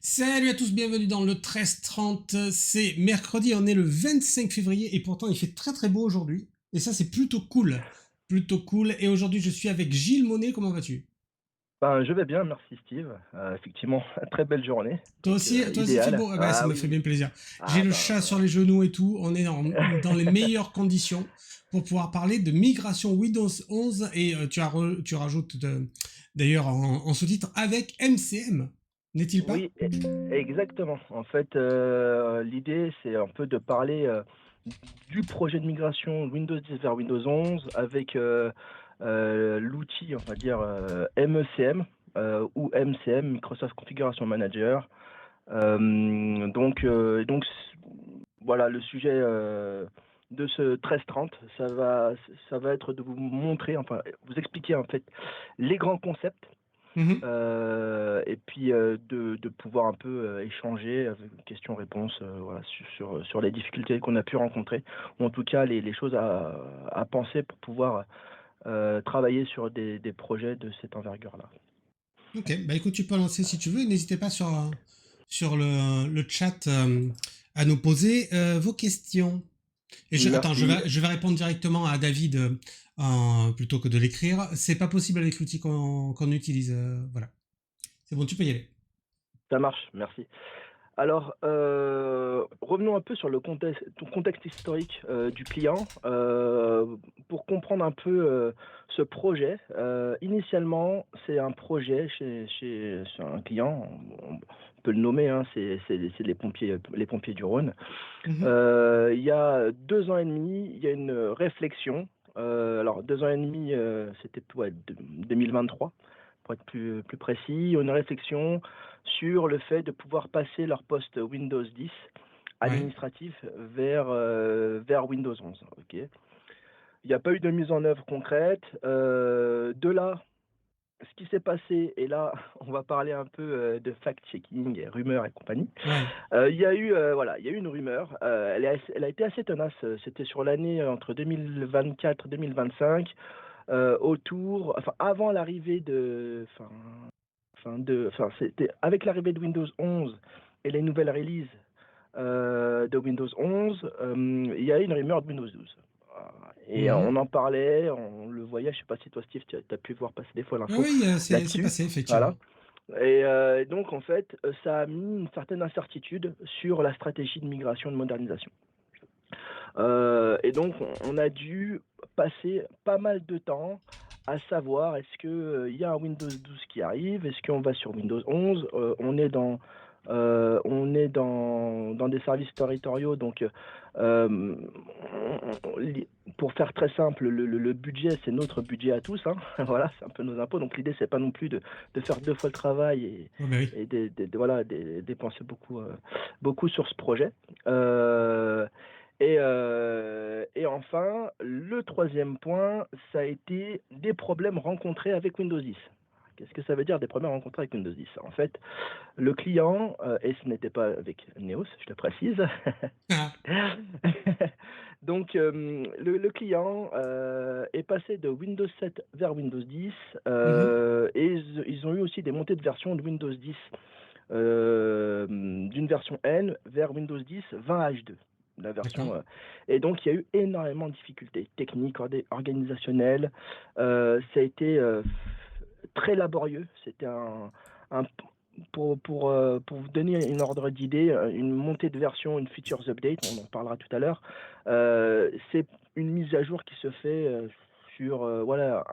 Salut à tous, bienvenue dans le 1330. C'est mercredi, on est le 25 février et pourtant il fait très très beau aujourd'hui. Et ça c'est plutôt cool. Plutôt cool. Et aujourd'hui je suis avec Gilles Monet, comment vas-tu? Ben, je vais bien, merci Steve. Effectivement, très belle journée, Toi donc aussi, toi aussi il fait idéal. beau? Ah bah, ça Ah me oui, fait oui. bien plaisir. J'ai Ah le ben chat sur les genoux et tout, on est dans les meilleures conditions pour pouvoir parler de migration Windows 11 et tu rajoutes d'ailleurs en sous-titre avec MCM, n'est-il pas? oui, exactement. En fait, l'idée c'est un peu de parler du projet de migration Windows 10 vers Windows 11 avec l'outil, on va dire MECM ou MCM, Microsoft Configuration Manager. Voilà, le sujet de ce 1330, ça va être de vous montrer, enfin, vous expliquer en fait les grands concepts Mhm. et puis de pouvoir un peu échanger avec questions-réponses voilà, sur les difficultés qu'on a pu rencontrer, ou en tout cas les choses à penser pour pouvoir travailler sur des projets de cette envergure-là. Ok, bah écoute, tu peux lancer si tu veux. N'hésitez pas sur le chat à nous poser vos questions. Et attends, Merci. je vais répondre directement à David plutôt que de l'écrire. C'est pas possible avec l'outil qu'on utilise. Voilà. C'est bon, tu peux y aller. Ça marche, merci. Alors, revenons un peu sur le contexte historique du client. Pour comprendre un peu ce projet, initialement, c'est un projet chez un client, on peut le nommer, hein, c'est les pompiers du Rhône. Mhm. Il y a 2 ans et demi, il y a une réflexion. Alors, 2 ans et demi, c'était ouais, 2023, pour être plus précis. Une réflexion sur le fait de pouvoir passer leur poste Windows 10 Ouais. administratif vers Windows 11. Ok. Il n'y a pas eu de mise en œuvre concrète. De là, ce qui s'est passé, et là, on va parler un peu de fact-checking, et rumeurs et compagnie. Ouais. Il y a eu, voilà, il y a eu une rumeur. Elle a été assez tenace. C'était sur l'année entre 2024 et 2025, enfin, avant l'arrivée c'était avec l'arrivée de Windows 11 et les nouvelles releases de Windows 11, il y a eu une rumeur de Windows 12. Et Mhm. on en parlait, on le voyait. Je sais pas si toi, Steve, tu as pu voir passer des fois Ouais, l'info oui, c'est là-dessus. passé, Voilà. effectivement. Et donc, en fait, ça a mis une certaine incertitude sur la stratégie de migration et de modernisation. Et donc, on a dû passer pas mal de temps à savoir est-ce qu'il y a un Windows 12 qui arrive, est-ce qu'on va sur Windows 11, on est dans des services territoriaux, donc euh, pour faire très simple, le budget, c'est notre budget à tous, hein. Voilà, c'est un peu nos impôts, donc l'idée, c'est pas non plus de faire 2 fois le travail Ouais, bah oui. et voilà, dépenser beaucoup sur ce projet. Euh, et enfin, le troisième point, ça a été des problèmes rencontrés avec Windows 10. Qu'est-ce que ça veut dire des problèmes rencontrés avec Windows 10? En fait, le client, et ce n'était pas avec Neos, je le précise. Ah. Donc, le client est passé de Windows 7 vers Windows 10 Mhm. et ils ont eu aussi des montées de version de Windows 10 d'une version N vers Windows 10 20H2. La D'accord. version, et donc il y a eu énormément de difficultés techniques, organisationnelles. Ça a été très laborieux. C'était un pour vous donner une ordre d'idée, une montée de version, une features update, on en parlera tout à l'heure. C'est une mise à jour qui se fait sur voilà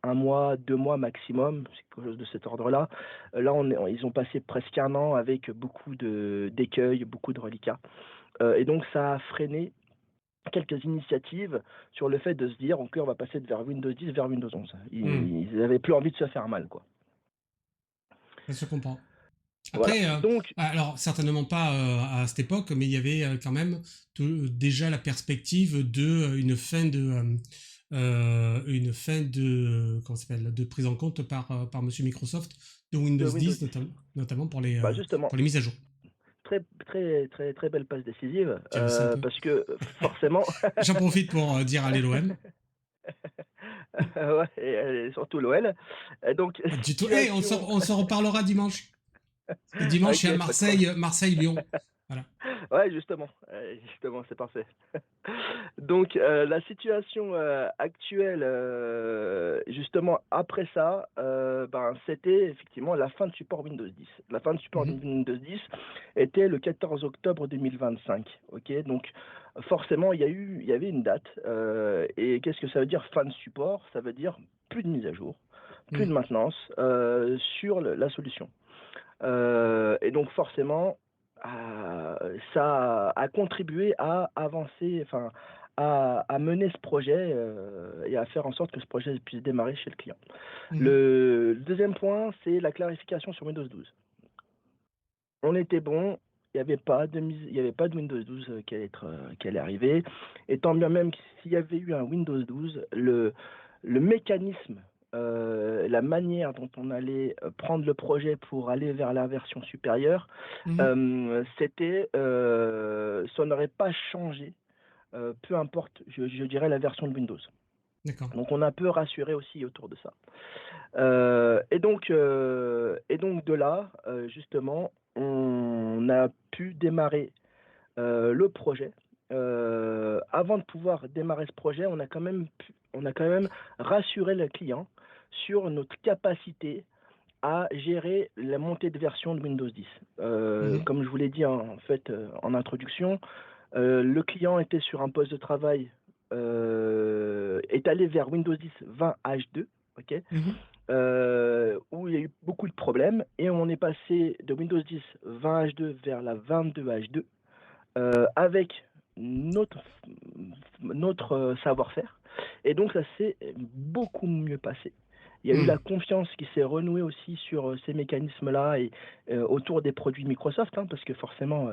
un mois, 2 mois maximum, c'est quelque chose de cet ordre-là. Là, ils ont passé presque un an avec beaucoup d'écueils, beaucoup de reliquats. Et donc, ça a freiné quelques initiatives sur le fait de se dire, ok, on va passer de vers Windows 10 vers Windows 11. Hmm. Ils n'avaient plus envie de se faire mal, quoi. Ça se comprend. Voilà. Après, Donc, alors certainement pas à cette époque, mais il y avait quand même déjà la perspective de une fin de comment ça s'appelle de prise en compte par Monsieur Microsoft de de Windows Windows 10 10. notamment Bah justement, pour les mises à jour. très, très, très, très belle passe décisive, Tu as vu ça un peu? parce que forcément, J'en profite pour dire allez l'OM. ouais, et surtout l'OL. Donc, Du tout. Hey, situation, on se reparlera dimanche. Et dimanche, il y a OK, pas de problème. Marseille-Lyon. Voilà. Ouais, justement, c'est parfait. Donc, la situation, actuelle, justement après ça, ben, c'était effectivement la fin de support Windows 10. La fin de support Mhm. Windows 10 était le 14 octobre 2025. OK? Donc forcément, il y avait une date, et qu'est-ce que ça veut dire fin de support? Ça veut dire plus de mise à jour, plus de Mhm. maintenance, sur le la solution. Et donc forcément, ça a contribué à avancer, enfin, à mener ce projet, et à faire en sorte que ce projet puisse démarrer chez le client. Mhm. Le 2e point, c'est la clarification sur Windows 12. On était bon, il y avait pas de Windows 12, qui allait arriver, et tant bien même que s'il y avait eu un Windows 12, le mécanisme, la manière dont on allait, prendre le projet pour aller vers la version supérieure, Mhm. ça n'aurait pas changé, peu importe, je dirais la version de Windows. D'accord. Donc on a un peu rassuré aussi autour de ça. Et donc de là, justement, on a pu démarrer, le projet. Avant de pouvoir démarrer ce projet, on a quand même rassuré le client sur notre capacité à gérer la montée de version de Windows 10. Mhm. Comme je vous l'ai dit en fait, en introduction, le client était sur un poste de travail, est allé vers Windows 10 20 H2, OK? Mhm. Où il y a eu beaucoup de problèmes et on est passé de Windows 10 20 H2 vers la 22 H2, avec notre notre, savoir-faire, et donc ça s'est beaucoup mieux passé. Il y a eu la Mhm. confiance qui s'est renouée aussi sur, ces mécanismes-là, et autour des produits Microsoft, hein, parce que forcément,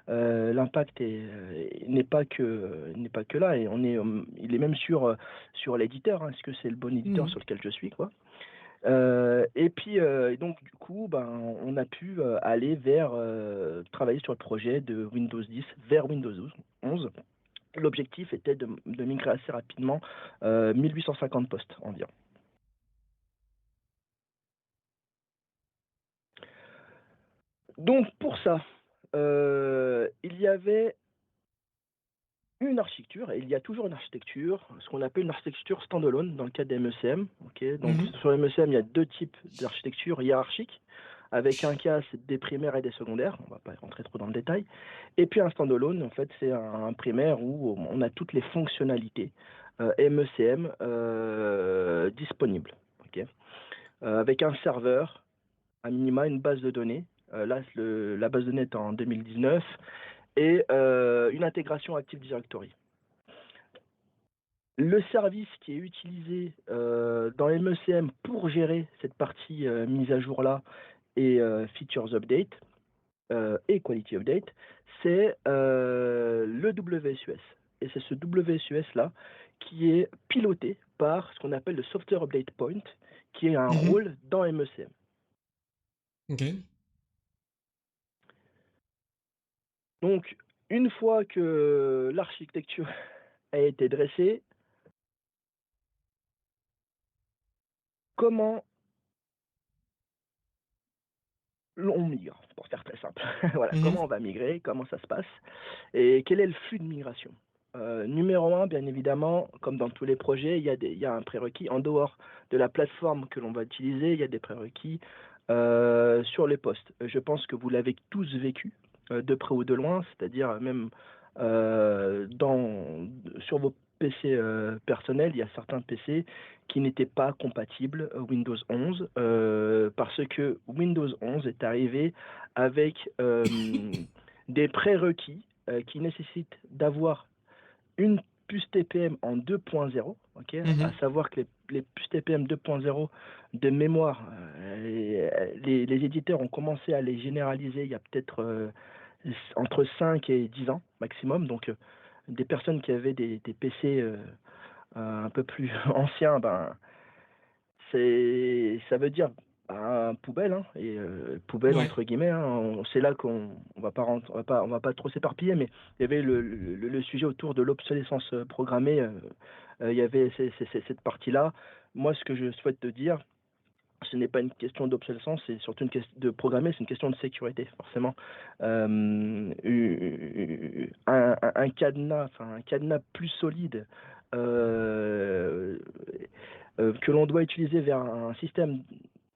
l'impact n'est pas que là, et il est même sur l'éditeur, hein. Est-ce que c'est le bon éditeur Mhm. sur lequel je suis, quoi? Et puis, et donc du coup, ben, on a pu, aller vers, travailler sur le projet de Windows 10 vers Windows 11. L'objectif était de migrer assez rapidement, 1 850 postes environ. Donc pour ça, il y avait une architecture, et il y a toujours une architecture, ce qu'on appelle une architecture standalone dans le cadre des MECM. OK? Donc Mhm. sur les MECM, il y a 2 types d'architecture hiérarchiques, avec un cas, c'est des primaires et des secondaires, on va pas rentrer trop dans le détail. Et puis un standalone, en fait, c'est un primaire où on a toutes les fonctionnalités, MECM, disponibles. OK? Avec un serveur, à minima une base de données, là la base de données est en 2019, et une intégration Active Directory. Le service qui est utilisé, dans MECM pour gérer cette partie, mise à jour-là, et features update, et quality update, c'est, le WSUS, et c'est ce WSUS-là qui est piloté par ce qu'on appelle le Software Update Point, qui est un Mhm. rôle dans MECM. Ok. Donc une fois que l'architecture a été dressée, comment on migre? Pour faire très simple. Voilà, comment Mhm. on va migrer? Comment ça se passe? Et quel est le flux de migration? Numéro un, bien évidemment, comme dans tous les projets, il y a un prérequis. En dehors de la plateforme que l'on va utiliser, il y a des prérequis, sur les postes. Je pense que vous l'avez tous vécu, de près ou de loin, c'est-à-dire même, sur vos PC, personnels, il y a certains PC qui n'étaient pas compatibles Windows 11, parce que Windows 11 est arrivé avec, des prérequis, qui nécessitent d'avoir une puce TPM en 2.0, OK? À Mhm. savoir que les puces TPM 2.0 de mémoire, les éditeurs ont commencé à les généraliser il y a peut-être, entre 5 et 10 ans maximum. Donc, des personnes qui avaient des PC, un peu plus anciens, ben, ça veut dire, ben, poubelle, hein, et poubelle Ouais. entre guillemets, hein. C'est là qu'on on va pas trop s'éparpiller, mais il y avait le sujet autour de l'obsolescence, programmée, il y avait cette partie-là. Moi, ce que je souhaite te dire, ce n'est pas une question d'obsolescence, c'est surtout une question de programmer, c'est une question de sécurité, forcément. Un cadenas, enfin un cadenas plus solide euh, que l'on doit utiliser vers un système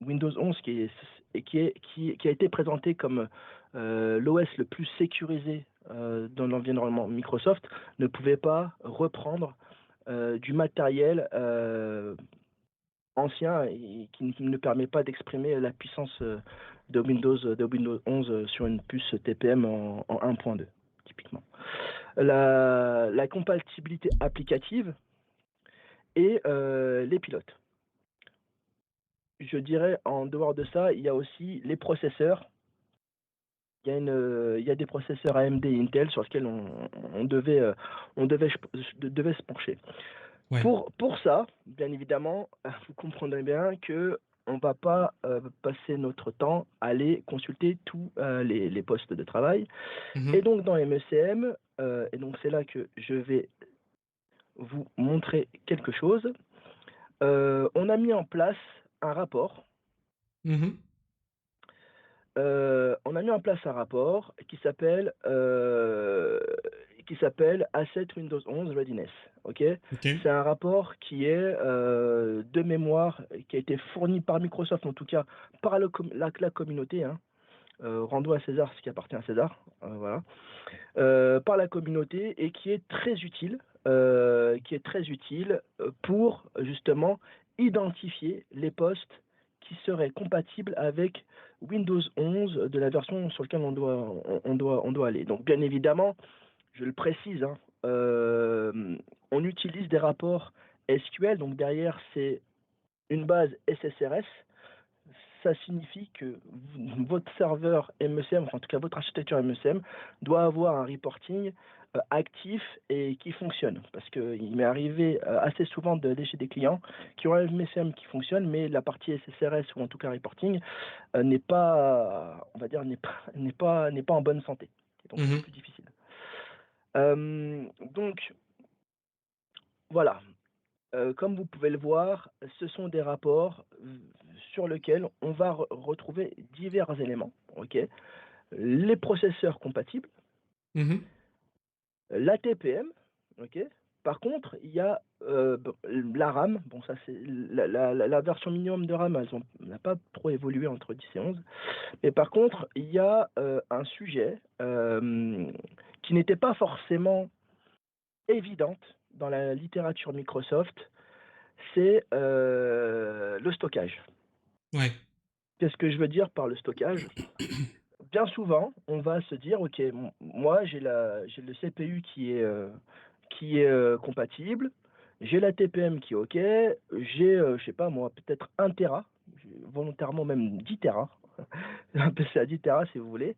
Windows 11 qui a été présenté comme l'OS le plus sécurisé dans l'environnement Microsoft, ne pouvait pas reprendre du matériel ancien et qui ne permet pas d'exprimer la puissance de Windows 11 sur une puce TPM en 1.2, typiquement. La compatibilité applicative et les pilotes. Je dirais, en dehors de ça, il y a aussi les processeurs. Il y a des processeurs AMD et Intel sur lesquels devait se pencher. Ouais. Pour ça, bien évidemment, vous comprendrez bien que on ne va pas passer notre temps à aller consulter tous les postes de travail. Et donc dans MECM, et donc c'est là que je vais vous montrer quelque chose. On a mis en place un rapport. On a mis en place un rapport qui s'appelle Asset Windows 11 Readiness. Okay. C'est un rapport qui est de mémoire, qui a été fourni par Microsoft, en tout cas par la communauté. Hein. Rendons à César ce qui appartient à César. Voilà. Par la communauté et qui est très utile. Pour justement identifier les postes qui seraient compatibles avec Windows 11 de la version sur laquelle on doit aller. Donc bien évidemment, je le précise, hein, on utilise des rapports SQL, donc derrière c'est une base SSRS. Ça signifie que votre serveur MECM, enfin, en tout cas votre architecture MECM, doit avoir un reporting actif et qui fonctionne. Parce qu'il m'est arrivé assez souvent de lécher des clients qui ont un MECM qui fonctionne, mais la partie SSRS ou en tout cas reporting n'est pas, on va dire, n'est pas en bonne santé. Donc c'est plus difficile. Donc voilà. Comme vous pouvez le voir, ce sont des rapports sur lesquels on va retrouver divers éléments. Okay. Les processeurs compatibles, la TPM, okay. Par contre, il y a la RAM. Bon, ça c'est la version minimum de RAM, elle n'a pas trop évolué entre 10 et 11. Mais par contre, il y a un sujet qui n'était pas forcément évidente dans la littérature Microsoft, c'est le stockage. Ouais. Qu'est-ce que je veux dire par le stockage? Bien souvent, on va se dire, ok, moi j'ai le CPU qui est compatible, j'ai la TPM qui est ok, j'ai, je sais pas moi, peut-être 1 Tera, volontairement même 10 Tera, un PC à 10 Tera si vous voulez,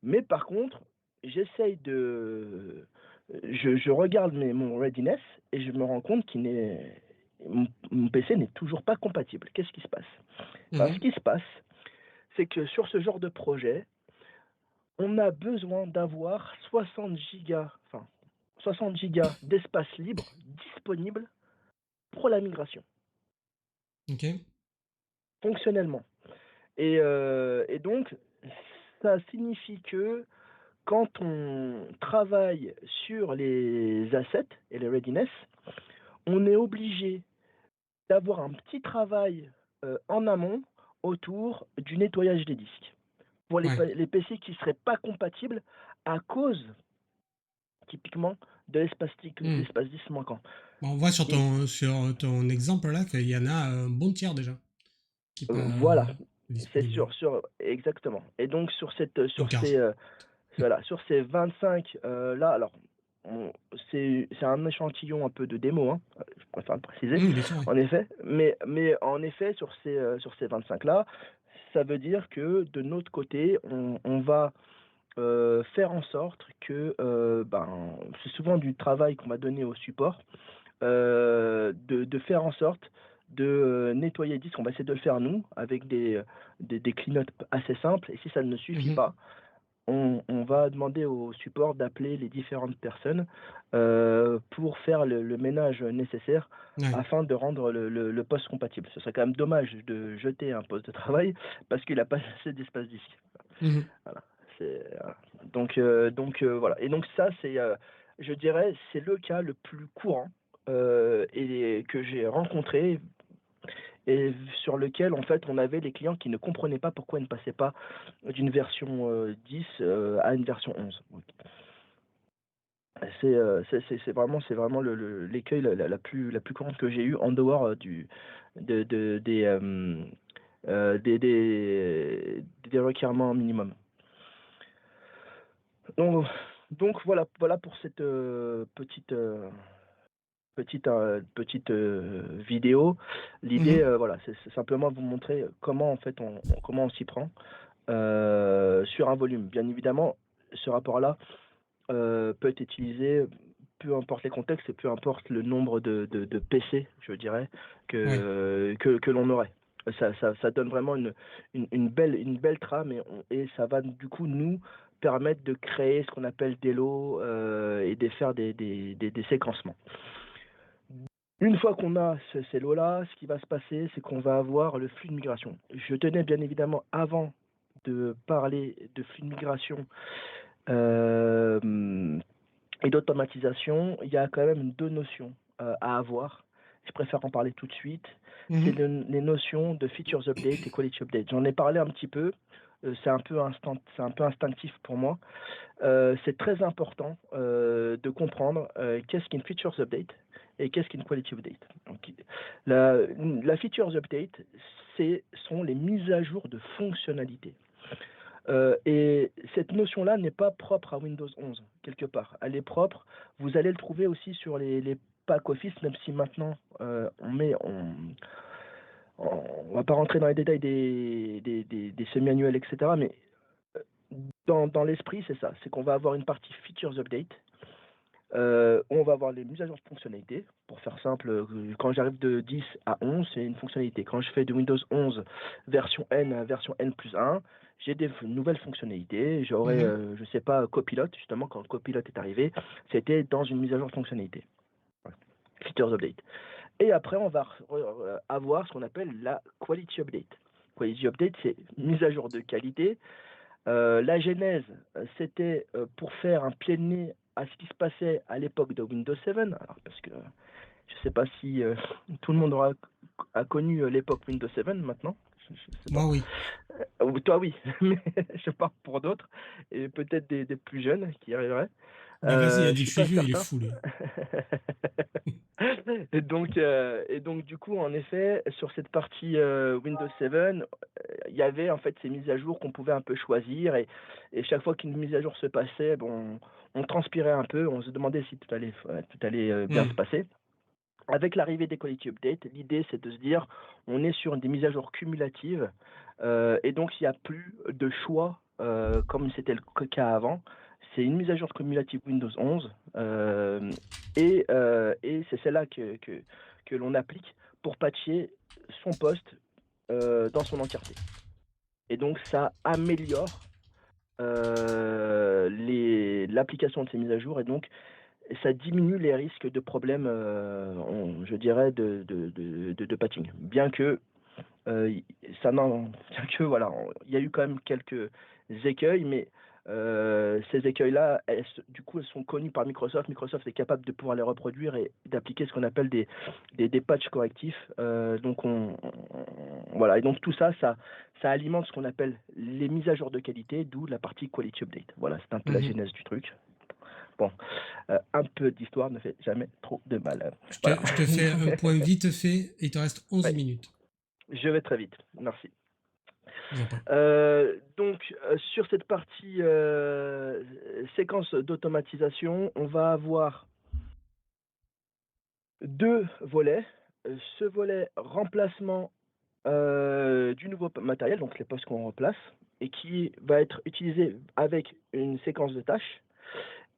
mais par contre, j'essaye de... Je regarde mon readiness et je me rends compte mon PC n'est toujours pas compatible. Qu'est-ce qui se passe? Ce qui se passe, c'est que sur ce genre de projet, on a besoin d'avoir 60 gigas d'espace libre disponible pour la migration. Ok. Fonctionnellement. Et donc, ça signifie que quand on travaille sur les assets et les readiness, on est obligé d'avoir un petit travail en amont autour du nettoyage des disques. Pour les PC qui ne seraient pas compatibles à cause, typiquement, de l'espace disque manquant. On voit sur ton exemple là qu'il y en a un bon tiers déjà. Voilà, c'est exactement. Et donc sur ces 25 là, alors c'est un échantillon un peu de démo, hein, je préfère le préciser, en effet. Mais en effet, sur ces 25 là, ça veut dire que de notre côté, on va faire en sorte que, c'est souvent du travail qu'on va donner au support, de faire en sorte de nettoyer les disques. On va essayer de le faire nous, avec des clean-up assez simples. Et si ça ne suffit pas, on va demander au support d'appeler les différentes personnes pour faire le ménage nécessaire Ouais. afin de rendre le poste compatible. Ce serait quand même dommage de jeter un poste de travail parce qu'il a pas assez d'espace disque. Mhm. Voilà, voilà. Voilà. Et donc ça, c'est, je dirais, c'est le cas le plus courant et que j'ai rencontré et sur lequel, en fait, on avait les clients qui ne comprenaient pas pourquoi ils ne passaient pas d'une version 10 à une version 11. C'est vraiment l'écueil la plus courante que j'ai eu en dehors des requirements minimum. Donc, voilà pour cette petite vidéo. L'idée, Mhm. voilà, c'est simplement vous montrer comment en fait comment on s'y prend sur un volume. Bien évidemment, ce rapport-là peut être utilisé peu importe les contextes et peu importe le nombre de PC, je dirais, Ouais. que l'on aurait. Ça donne vraiment une belle trame et ça va du coup nous permettre de créer ce qu'on appelle des lots et de faire des séquencements. Une fois qu'on a ces lots-là, ce qui va se passer, c'est qu'on va avoir le flux de migration. Je tenais bien évidemment, avant de parler de flux de migration et d'automatisation, il y a quand même deux notions à avoir. Je préfère en parler tout de suite. C'est Mhm. les notions de features update et quality update. J'en ai parlé un petit peu. C'est un peu instinctif pour moi. C'est très important de comprendre qu'est-ce qu'une features update et qu'est-ce qu'une quality update. Donc, la features update, sont les mises à jour de fonctionnalités. Et cette notion-là n'est pas propre à Windows 11, quelque part. Elle est propre. Vous allez le trouver aussi sur les packs Office, même si maintenant on va pas rentrer dans les détails des semi-annuels, etc. Mais dans l'esprit, c'est ça. C'est qu'on va avoir une partie Features Update. On va avoir les mises à jour de fonctionnalités. Pour faire simple, quand j'arrive de 10 à 11, c'est une fonctionnalité. Quand je fais de Windows 11 version N à version N+1, j'ai des nouvelles fonctionnalités. J'aurai, Mhm. je sais pas, Copilot, justement, quand Copilot est arrivé, c'était dans une mise à jour de fonctionnalité. Ouais. Features Update. Et après, on va avoir ce qu'on appelle la Quality Update. Quality Update, c'est mise à jour de qualité. La genèse, c'était pour faire un pied de nez à ce qui se passait à l'époque de Windows 7. Alors, parce que je ne sais pas si tout le monde a connu l'époque Windows 7 maintenant. Je ne sais pas. Moi, oui. Toi, oui, mais je parle pour d'autres, et peut-être des plus jeunes qui arriveraient. Bah, vas-y, il a Je dit que suis je suis pas vieux, il est certain. fou, lui. Et donc, du coup, en effet, sur cette partie Windows 7, il y avait en fait ces mises à jour qu'on pouvait un peu choisir. Et chaque fois qu'une mise à jour se passait, bon, on transpirait un peu, on se demandait si tout allait bien se Mhm. passer. Avec l'arrivée des Quality Updates, l'idée c'est de se dire on est sur des mises à jour cumulatives et donc il n'y a plus de choix comme c'était le cas avant. C'est une mise à jour cumulative Windows 11 et c'est celle-là que l'on applique pour patcher son poste dans son entièreté. Et donc ça améliore l'application de ces mises à jour et donc ça diminue les risques de problèmes, je dirais, de patching. Bien que, bien que voilà, il y a eu quand même quelques écueils, mais ces écueils-là, du coup, elles sont connues par Microsoft. Microsoft est capable de pouvoir les reproduire et d'appliquer ce qu'on appelle des patchs correctifs. Donc, voilà. Et donc, tout ça, ça alimente ce qu'on appelle les mises à jour de qualité, d'où la partie Quality Update. Voilà, c'est un peu la Mhm. genèse du truc. Bon, un peu d'histoire ne fait jamais trop de mal. Je Voilà. te, je te fais un point vite fait, et il te reste 11 Ouais, minutes. je vais très vite. Merci. Je vous en prie. Donc, sur cette partie séquence d'automatisation, on va avoir deux volets. Ce volet remplacement du nouveau matériel, donc les postes qu'on remplace, et qui va être utilisé avec une séquence de tâches,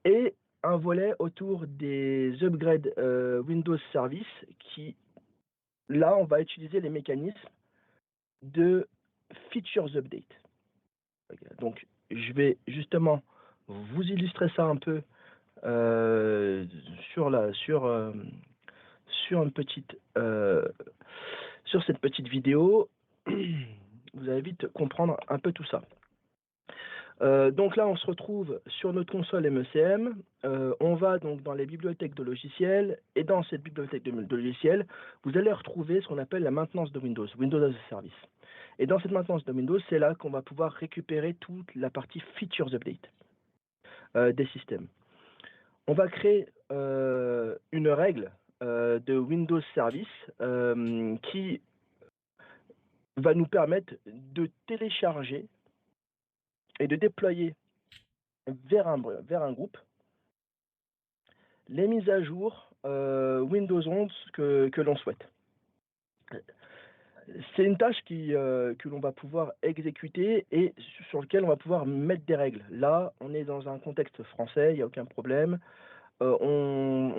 et un volet autour des upgrades Windows Service qui, là, on va utiliser les mécanismes de Features Update. Donc, je vais justement vous illustrer ça un peu euh, sur la sur une petite sur cette petite vidéo, vous allez vite comprendre un peu tout ça. Donc là, on se retrouve sur notre console MECM. On va donc dans les bibliothèques de logiciels, et dans cette bibliothèque de logiciels, vous allez retrouver ce qu'on appelle la maintenance de Windows, Windows as a Service. Et dans cette maintenance de Windows, c'est là qu'on va pouvoir récupérer toute la partie Features Update des systèmes. On va créer une règle de Windows Service qui va nous permettre de télécharger et de déployer vers un groupe les mises à jour Windows 11 que l'on souhaite. C'est une tâche que l'on va pouvoir exécuter et sur laquelle on va pouvoir mettre des règles. Là, on est dans un contexte français, il n'y a aucun problème. On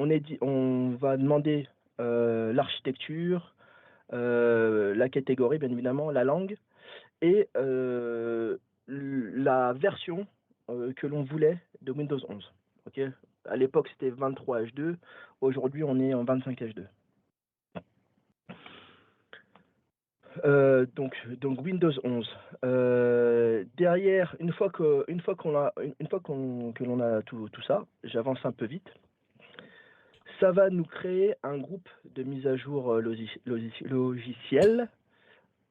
va demander l'architecture, la catégorie, bien évidemment, la langue, et la version que l'on voulait de Windows 11. Okay, à l'époque, c'était 23H2. Aujourd'hui, on est en 25H2. Donc Windows 11. Derrière, une fois que l'on a tout ça, j'avance un peu vite. Ça va nous créer un groupe de mise à jour logiciel.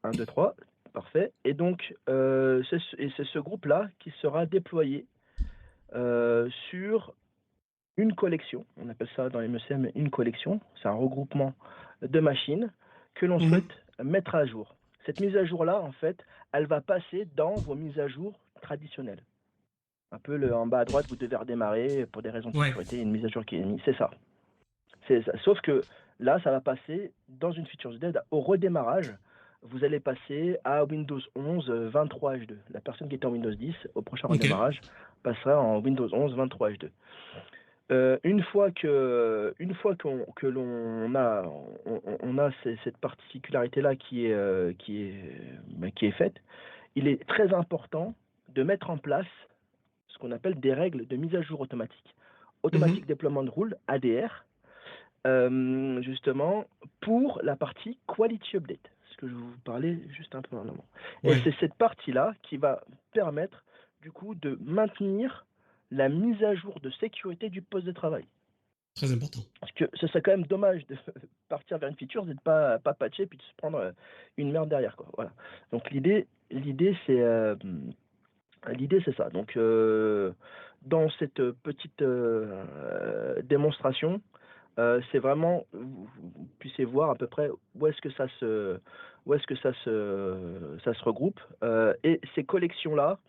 1, 2, 3, parfait. Et donc, c'est ce groupe-là qui sera déployé sur une collection. On appelle ça dans les MECM une collection. C'est un regroupement de machines que l'on souhaite mettre à jour. Cette mise à jour-là, en fait, elle va passer dans vos mises à jour traditionnelles. Un peu en bas à droite, vous devez redémarrer pour des raisons de sécurité, une mise à jour qui est mise. C'est ça. Sauf que là, ça va passer dans une feature update au redémarrage. Vous allez passer à Windows 11 23H2. La personne qui était en Windows 10 au prochain redémarrage passera en Windows 11 23H2. Une fois que l'on a cette particularité-là qui est faite, il est très important de mettre en place ce qu'on appelle des règles de mise à jour automatique. Automatic Deployment Rule, ADR, justement, pour la partie Quality Update, ce que je vous parlais juste un peu en amont. Et c'est cette partie-là qui va permettre, du coup, de maintenir la mise à jour de sécurité du poste de travail. Très important. Parce que ce serait quand même dommage de partir vers une feature et de pas patcher puis de se prendre une merde derrière, quoi. Voilà. Donc l'idée c'est ça. Donc dans cette petite démonstration, c'est vraiment vous puissiez voir à peu près où est-ce que ça se regroupe. Et ces collections-là,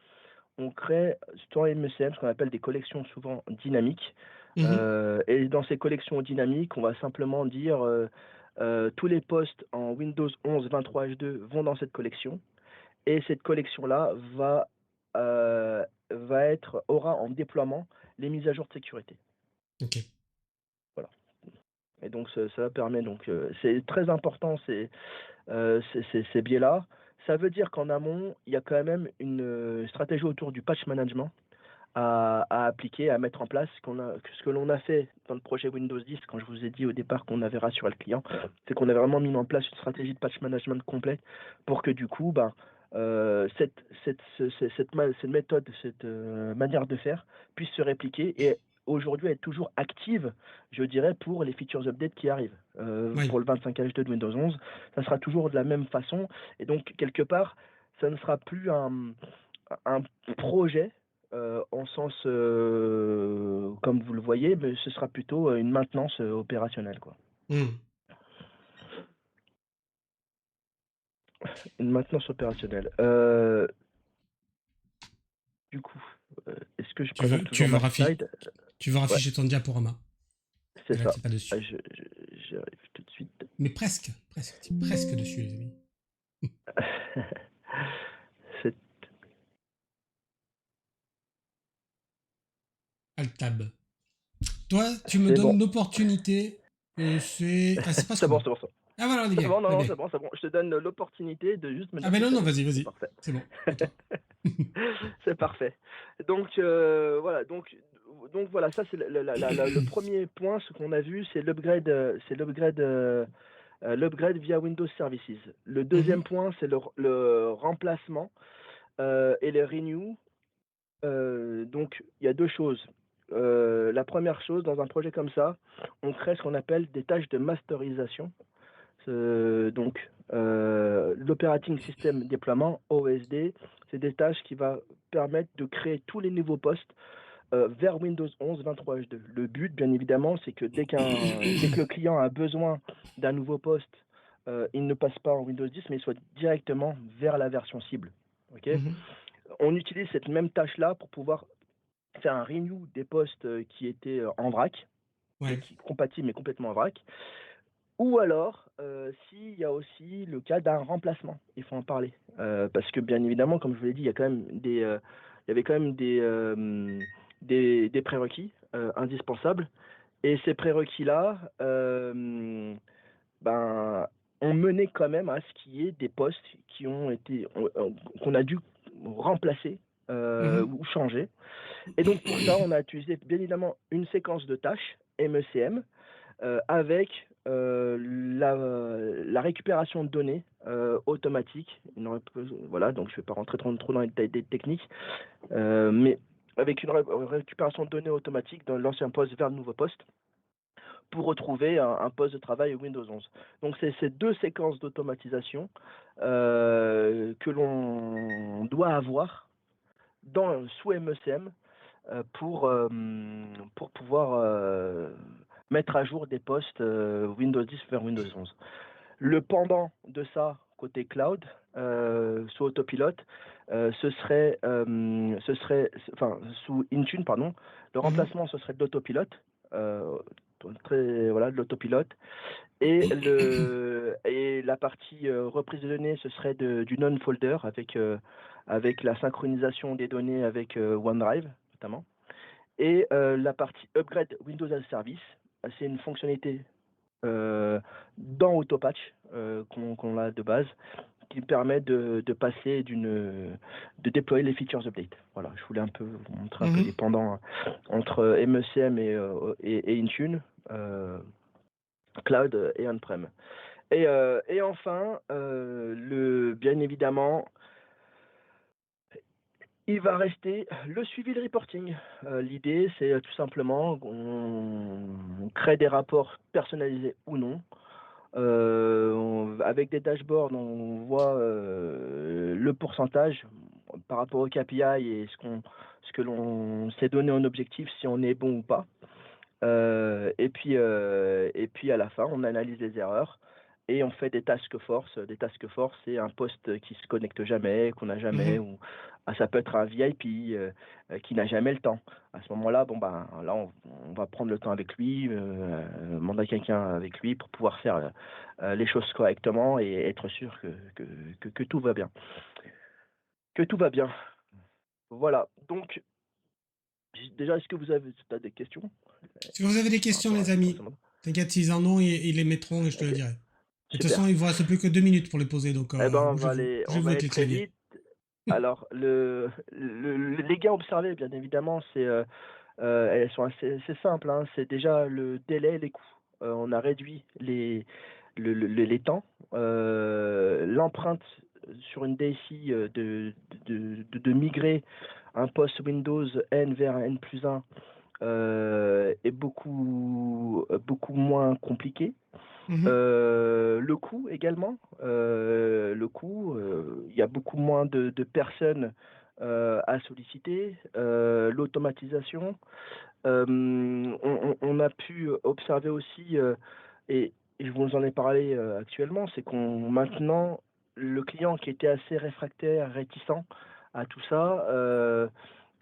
on crée dans MECM ce qu'on appelle des collections souvent dynamiques. Et dans ces collections dynamiques, on va simplement dire tous les postes en Windows 11 23H2 vont dans cette collection. Et cette collection-là aura en déploiement les mises à jour de sécurité. Ok. Voilà. Et donc ça permet donc c'est très important ces biais-là. Ça veut dire qu'en amont, il y a quand même une stratégie autour du patch management à appliquer, à mettre en place. Ce que l'on a fait dans le projet Windows 10, quand je vous ai dit au départ qu'on avait rassuré le client, c'est qu'on a vraiment mis en place une stratégie de patch management complète pour que du coup, cette méthode, cette manière de faire puisse se répliquer et aujourd'hui être toujours active, je dirais, pour les features updates qui arrivent. Pour le 25H2 de Windows 11, ça sera toujours de la même façon. Et donc, quelque part, ça ne sera plus un projet en sens, comme vous le voyez, mais ce sera plutôt une maintenance opérationnelle, quoi. Une maintenance opérationnelle. Du coup, est-ce que je présente toujours ma slide ? Tu veux rafficher ton diaporama. C'est ça. Pas dessus. J'arrive tout de suite. Mais presque dessus, les amis. Alt-tab. Toi, tu me donnes l'opportunité. C'est pas c'est bon. Ah voilà, on est bien. C'est bon, non, c'est bon. Je te donne l'opportunité de juste me dire. Ah ben non, vas-y. C'est bon. C'est parfait. Donc voilà. Donc donc voilà, ça c'est le premier point. Ce qu'on a vu, c'est l'upgrade via Windows Services. Le deuxième Mhm, point, c'est le remplacement et le renew. Donc, il y a deux choses. La première chose, dans un projet comme ça, on crée ce qu'on appelle des tâches de masterisation. Donc, l'Operating System Deployment, OSD, c'est des tâches qui va permettre de créer tous les nouveaux postes vers Windows 11 23H2. Le but, bien évidemment, c'est que dès que le client a besoin d'un nouveau poste, il ne passe pas en Windows 10, mais il soit directement vers la version cible. Ok. mhm. On utilise cette même tâche-là pour pouvoir faire un renew des postes qui étaient en vrac, Ouais. qui compatibles mais complètement en vrac. Ou alors, s'il y a aussi le cas d'un remplacement, il faut en parler. Parce que bien évidemment, comme je vous l'ai dit, il y a quand même il y avait quand même des prérequis indispensables. Et ces prérequis-là, ben, ont mené quand même à ce qu'il y ait des postes qu'on a dû remplacer Mhm, ou changer. Et donc pour ça, on a utilisé bien évidemment une séquence de tâches MECM avec la récupération de données automatique. Voilà, donc je ne vais pas rentrer trop dans les détails techniques, mais avec une récupération de données automatique dans l'ancien poste vers le nouveau poste pour retrouver un poste de travail Windows 11. Donc c'est ces deux séquences d'automatisation que l'on doit avoir sous MECM pour pouvoir mettre à jour des postes Windows 10 vers Windows 11. Le pendant de ça, côté cloud, sous Autopilot, enfin, sous Intune, pardon, le mhm. remplacement, ce serait de l'Autopilot, voilà, de l'Autopilot, et la partie reprise de données, ce serait du non-folder avec la synchronisation des données avec OneDrive, notamment. Et la partie upgrade Windows as a Service, c'est une fonctionnalité dans Autopatch qu'on a de base qui permet de passer de déployer les features update. Voilà, je voulais un peu vous montrer un peu les Mhm. pendants entre MECM et Intune, cloud et on-prem. Et enfin, bien évidemment, il va rester le suivi de reporting. L'idée, c'est tout simplement qu'on crée des rapports personnalisés ou non. Avec des dashboards, on voit le pourcentage par rapport au KPI et ce que l'on s'est donné en objectif, si on est bon ou pas. Et puis à la fin, on analyse les erreurs et on fait des task force. Des task force, c'est un poste qui se connecte jamais, qu'on n'a jamais, Mhm. ou ça peut être un VIP qui n'a jamais le temps. À ce moment-là, bon ben là, on va prendre le temps avec lui, demander quelqu'un avec lui pour pouvoir faire les choses correctement et être sûr que tout va bien. Que tout va bien. Voilà. Donc, déjà, est-ce que vous avez des questions Si vous avez des par questions, rapport les à ce amis, moment? t'inquiète, s'ils en ont, ils les mettront et je te le Ok, dirai. Et de toute façon, super. il vous reste plus que 2 minutes pour les poser, donc Eh ben, on bougez-vous va avec aller les très claviers. vite. Alors, les gains observés, bien évidemment, elles sont assez simples, hein. C'est déjà le délai et les coûts. On a réduit les temps. L'empreinte sur une DSI de migrer un poste Windows N vers N plus 1 est beaucoup moins compliqué. Mhm. Le coût également. Il y a beaucoup moins de personnes à solliciter. L'automatisation. On a pu observer aussi, et je vous en ai parlé actuellement, c'est qu'on maintenant, le client qui était assez réfractaire, réticent à tout ça,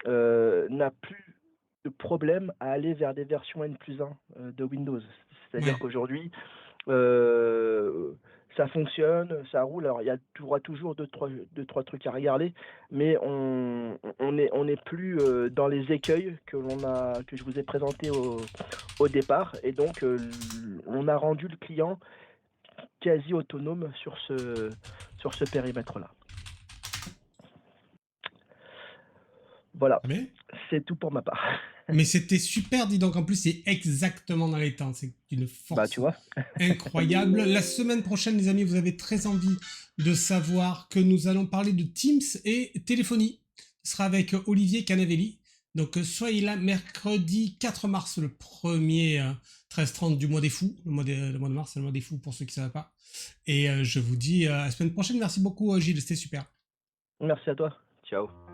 n'a plus de problème à aller vers des versions N plus 1 de Windows. C'est-à-dire Ouais. qu'aujourd'hui, euh, ça fonctionne, ça roule. Alors, il y aura toujours deux, trois trucs à regarder, mais on est plus dans les écueils que je vous ai présentés au départ. Et donc, on a rendu le client quasi autonome sur ce périmètre-là. Voilà, Très bien. c'est tout pour ma part. Mais c'était super, dis donc. En plus, c'est exactement dans les temps. C'est une Bah, tu force vois? incroyable. La semaine prochaine, les amis, vous avez très envie de savoir que nous allons parler de Teams et téléphonie. Ce sera avec Olivier Canavelli. Donc, soyez là mercredi 4 mars, le premier 13-30 du mois des fous. Le mois de mars, c'est le mois des fous pour ceux qui ne savent pas. Et je vous dis à la semaine prochaine. Merci beaucoup, Gilles. C'était super. Merci à toi. Ciao.